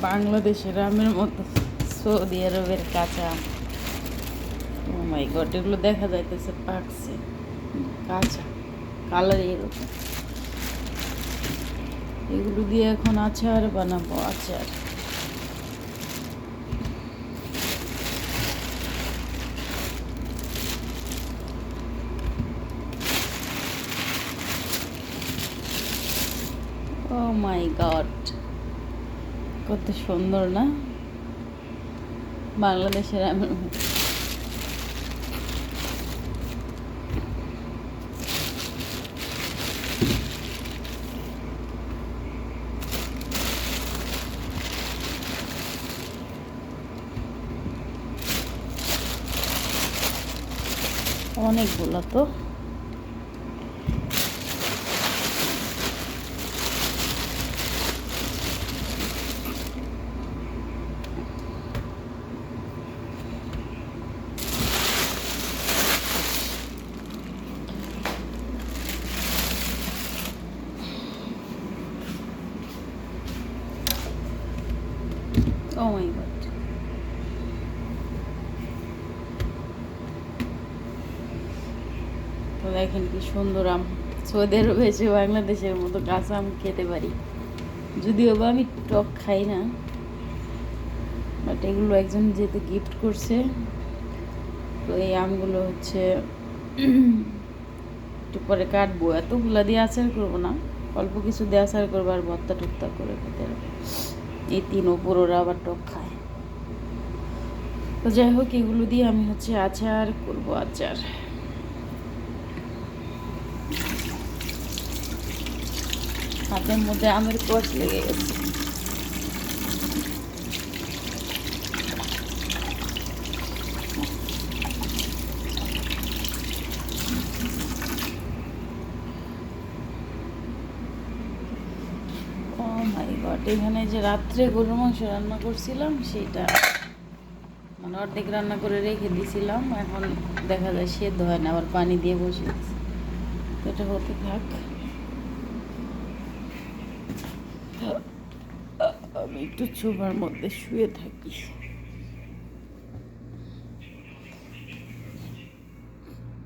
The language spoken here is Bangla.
বাংলাদেশের আমের মতো সৌদি আরবের কাঁচা আম। ও মাই গড, এগুলো দেখা যাইতেছে পাকছে, কাঁচা কালার এরকম। এগুলো দিয়ে এখন আচার বানাবো, আচার। ও মাই গড, কত সুন্দর না বাংলাদেশের আমের মতো। অনেকগুলো তো। ও মাই গড, তো দেখেন কি সুন্দর আম। সৌদি আরবে এসে বাংলাদেশের মতো কাঁচা আম খেতে পারি, যদিও বা আমি টক খাই না, বাট এগুলো একজন যেহেতু গিফট করছে, তো এই আমগুলো হচ্ছে একটু পরে কাটবো। এতগুলা দিয়ে আচার করবো না, অল্প কিছু দিয়ে আচার করবো আর ভর্তা টুকতা করে খেতে হবে। এই তিন ওপররা আবার টক খায়। তো যাই হোক, এগুলো দিয়ে আমি হচ্ছে আচার করবো, আচার। হাতের মধ্যে আমের কষ লেগে গেছে। ও মাই গড, এখানে যে রাত্রে গরুর মাংস রান্না করছিলাম সেইটা মানে অর্ধেক রান্না করে রেখে দিয়েছিলাম, এখন দেখা যায় সেদ্ধ হয় না, আবার পানি দিয়ে বসে দিচ্ছি। তো এটা হতে থাক, আমি একটু চুপার মধ্যে শুয়ে থাকি।